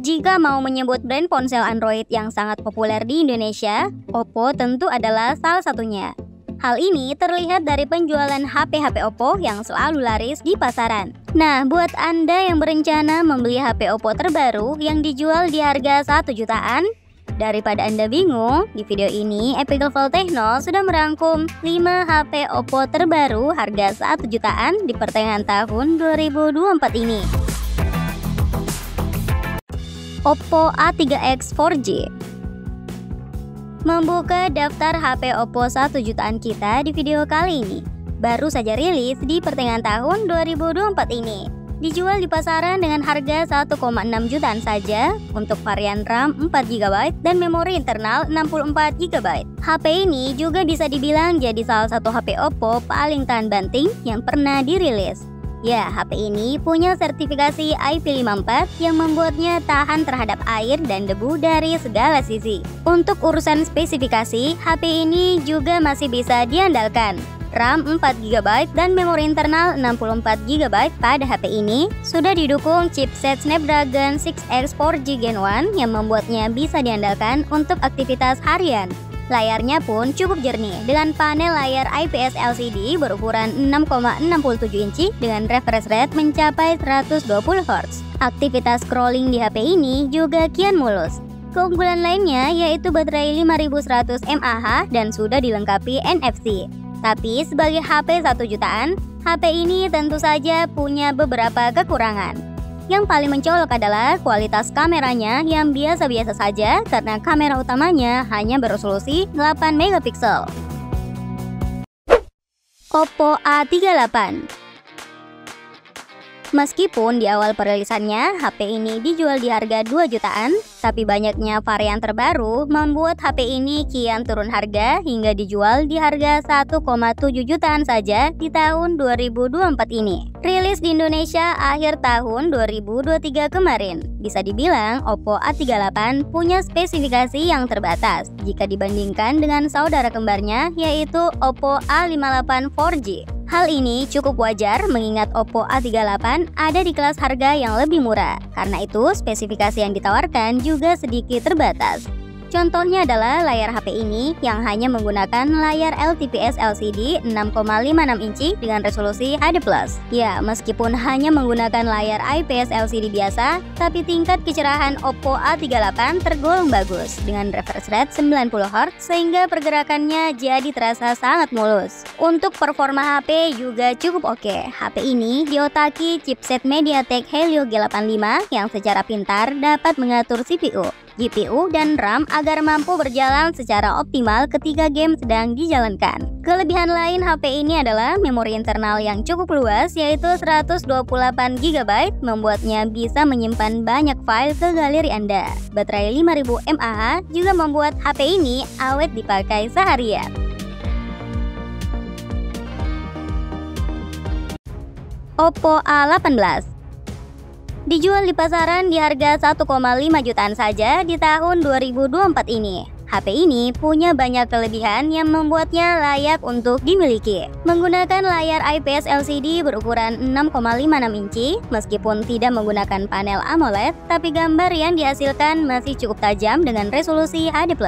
Jika mau menyebut brand ponsel Android yang sangat populer di Indonesia, Oppo tentu adalah salah satunya. Hal ini terlihat dari penjualan HP-HP Oppo yang selalu laris di pasaran. Nah, buat Anda yang berencana membeli HP Oppo terbaru yang dijual di harga 1 jutaan, daripada Anda bingung, di video ini Epic Level Techno sudah merangkum 5 HP Oppo terbaru harga 1 jutaan di pertengahan tahun 2024 ini. Oppo A3X 4G. Membuka daftar HP Oppo 1 jutaan kita di video kali ini. Baru saja rilis di pertengahan tahun 2024 ini. Dijual di pasaran dengan harga 1,6 jutaan saja untuk varian RAM 4GB dan memori internal 64GB. HP ini juga bisa dibilang jadi salah satu HP Oppo paling tahan banting yang pernah dirilis. Ya, HP ini punya sertifikasi IP54 yang membuatnya tahan terhadap air dan debu dari segala sisi. Untuk urusan spesifikasi, HP ini juga masih bisa diandalkan. RAM 4GB dan memori internal 64GB pada HP ini sudah didukung chipset Snapdragon 6X 4G Gen 1 yang membuatnya bisa diandalkan untuk aktivitas harian. Layarnya pun cukup jernih dengan panel layar IPS LCD berukuran 6,67 inci dengan refresh rate mencapai 120Hz. Aktivitas scrolling di HP ini juga kian mulus. Keunggulan lainnya yaitu baterai 5100 mAh dan sudah dilengkapi NFC. Tapi sebagai HP 1 jutaan, HP ini tentu saja punya beberapa kekurangan. Yang paling mencolok adalah kualitas kameranya yang biasa-biasa saja karena kamera utamanya hanya beresolusi 8 MP. Oppo A38. Meskipun di awal perilisannya HP ini dijual di harga 2 jutaan, tapi banyaknya varian terbaru membuat HP ini kian turun harga hingga dijual di harga 1,7 jutaan saja di tahun 2024 ini. Rilis di Indonesia akhir tahun 2023 kemarin. Bisa dibilang Oppo A38 punya spesifikasi yang terbatas jika dibandingkan dengan saudara kembarnya yaitu Oppo A58 4G. Hal ini cukup wajar mengingat Oppo A38 ada di kelas harga yang lebih murah. Karena itu, spesifikasi yang ditawarkan juga sedikit terbatas. Contohnya adalah layar HP ini yang hanya menggunakan layar LTPS LCD 6,56 inci dengan resolusi HD+. Ya, meskipun hanya menggunakan layar IPS LCD biasa, tapi tingkat kecerahan Oppo A38 tergolong bagus dengan refresh rate 90Hz sehingga pergerakannya jadi terasa sangat mulus. Untuk performa HP juga cukup oke. HP ini diotaki chipset MediaTek Helio G85 yang secara pintar dapat mengatur CPU, GPU, dan RAM agar mampu berjalan secara optimal ketika game sedang dijalankan. Kelebihan lain HP ini adalah memori internal yang cukup luas yaitu 128GB membuatnya bisa menyimpan banyak file ke galeri Anda. Baterai 5000 mAh juga membuat HP ini awet dipakai seharian. Oppo A18 dijual di pasaran di harga 1,5 jutaan saja di tahun 2024 ini. HP ini punya banyak kelebihan yang membuatnya layak untuk dimiliki. Menggunakan layar IPS LCD berukuran 6,56 inci, meskipun tidak menggunakan panel AMOLED, tapi gambar yang dihasilkan masih cukup tajam dengan resolusi HD+.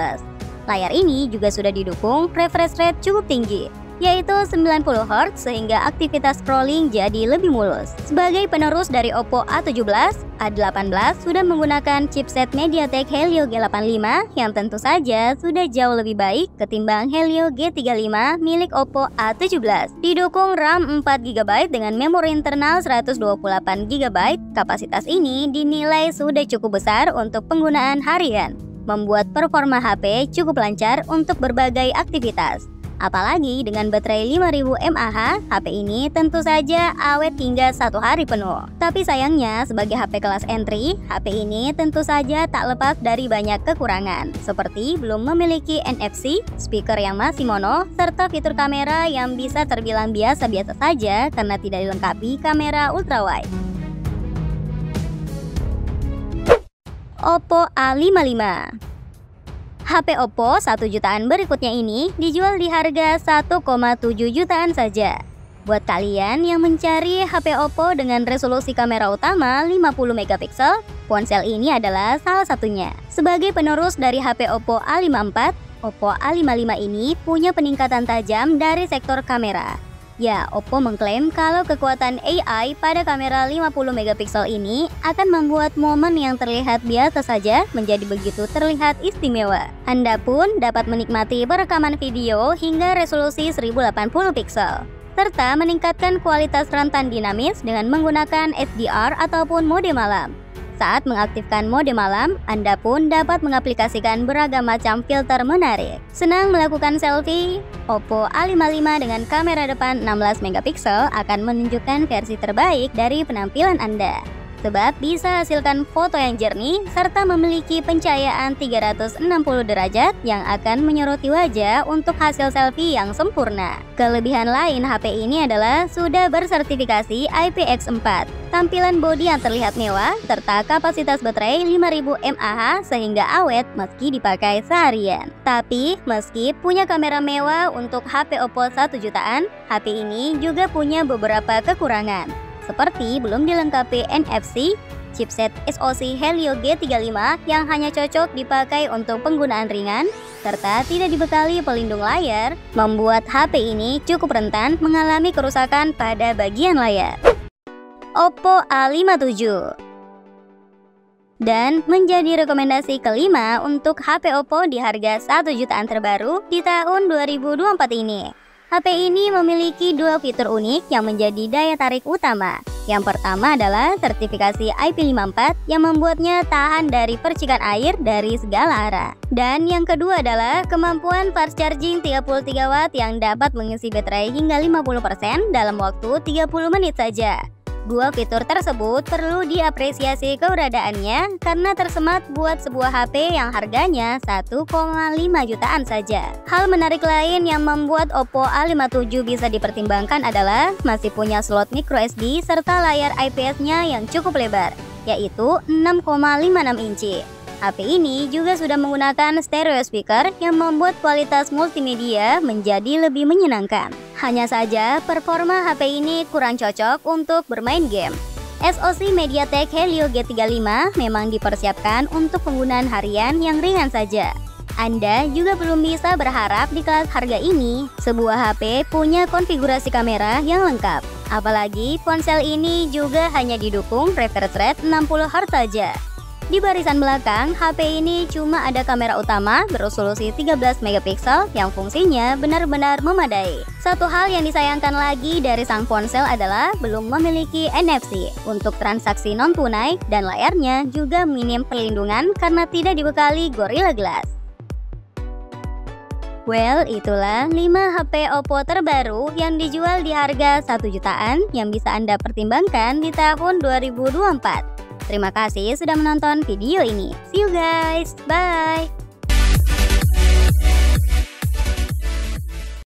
Layar ini juga sudah didukung refresh rate cukup tinggi, yaitu 90Hz sehingga aktivitas scrolling jadi lebih mulus. Sebagai penerus dari Oppo A17, A18 sudah menggunakan chipset MediaTek Helio G85 yang tentu saja sudah jauh lebih baik ketimbang Helio G35 milik Oppo A17. Didukung RAM 4GB dengan memori internal 128GB, kapasitas ini dinilai sudah cukup besar untuk penggunaan harian, membuat performa HP cukup lancar untuk berbagai aktivitas. Apalagi dengan baterai 5000 mAh, HP ini tentu saja awet hingga 1 hari penuh. Tapi sayangnya, sebagai HP kelas entry, HP ini tentu saja tak lepas dari banyak kekurangan, seperti belum memiliki NFC, speaker yang masih mono, serta fitur kamera yang bisa terbilang biasa-biasa saja karena tidak dilengkapi kamera ultrawide. Oppo A55. HP Oppo 1 jutaan berikutnya ini dijual di harga 1,7 jutaan saja. Buat kalian yang mencari HP Oppo dengan resolusi kamera utama 50 megapiksel, ponsel ini adalah salah satunya. Sebagai penerus dari HP Oppo A54, Oppo A55 ini punya peningkatan tajam dari sektor kamera. Ya, Oppo mengklaim kalau kekuatan AI pada kamera 50 megapiksel ini akan membuat momen yang terlihat biasa saja menjadi begitu terlihat istimewa. Anda pun dapat menikmati perekaman video hingga resolusi 1080 piksel, serta meningkatkan kualitas rentan dinamis dengan menggunakan HDR ataupun mode malam. Saat mengaktifkan mode malam, Anda pun dapat mengaplikasikan beragam macam filter menarik. Senang melakukan selfie? Oppo A55 dengan kamera depan 16 megapiksel akan menunjukkan versi terbaik dari penampilan Anda. Sebab bisa hasilkan foto yang jernih serta memiliki pencahayaan 360 derajat yang akan menyoroti wajah untuk hasil selfie yang sempurna. Kelebihan lain HP ini adalah sudah bersertifikasi IPX4, tampilan bodi yang terlihat mewah, serta kapasitas baterai 5000 mAh sehingga awet meski dipakai seharian. Tapi meski punya kamera mewah untuk HP Oppo 1 jutaan, HP ini juga punya beberapa kekurangan. Seperti belum dilengkapi NFC, chipset SoC Helio G35 yang hanya cocok dipakai untuk penggunaan ringan, serta tidak dibekali pelindung layar, membuat HP ini cukup rentan mengalami kerusakan pada bagian layar. Oppo A57 dan menjadi rekomendasi kelima untuk HP Oppo di harga 1 jutaan terbaru di tahun 2024 ini. HP ini memiliki dua fitur unik yang menjadi daya tarik utama. Yang pertama adalah sertifikasi IP54 yang membuatnya tahan dari percikan air dari segala arah. Dan yang kedua adalah kemampuan fast charging 33 Watt yang dapat mengisi baterai hingga 50% dalam waktu 30 menit saja. Dua fitur tersebut perlu diapresiasi keberadaannya karena tersemat buat sebuah HP yang harganya 1,5 jutaan saja. Hal menarik lain yang membuat Oppo A57 bisa dipertimbangkan adalah masih punya slot microSD serta layar IPS-nya yang cukup lebar, yaitu 6,56 inci. HP ini juga sudah menggunakan stereo speaker yang membuat kualitas multimedia menjadi lebih menyenangkan. Hanya saja, performa HP ini kurang cocok untuk bermain game. SoC MediaTek Helio G35 memang dipersiapkan untuk penggunaan harian yang ringan saja. Anda juga belum bisa berharap di kelas harga ini sebuah HP punya konfigurasi kamera yang lengkap. Apalagi ponsel ini juga hanya didukung refresh rate 60Hz saja. Di barisan belakang, HP ini cuma ada kamera utama beresolusi 13 megapiksel yang fungsinya benar-benar memadai. Satu hal yang disayangkan lagi dari sang ponsel adalah belum memiliki NFC untuk transaksi non-tunai dan layarnya juga minim perlindungan karena tidak dibekali Gorilla Glass. Well, itulah 5 HP Oppo terbaru yang dijual di harga 1 jutaan yang bisa Anda pertimbangkan di tahun 2024. Terima kasih sudah menonton video ini. See you guys, bye!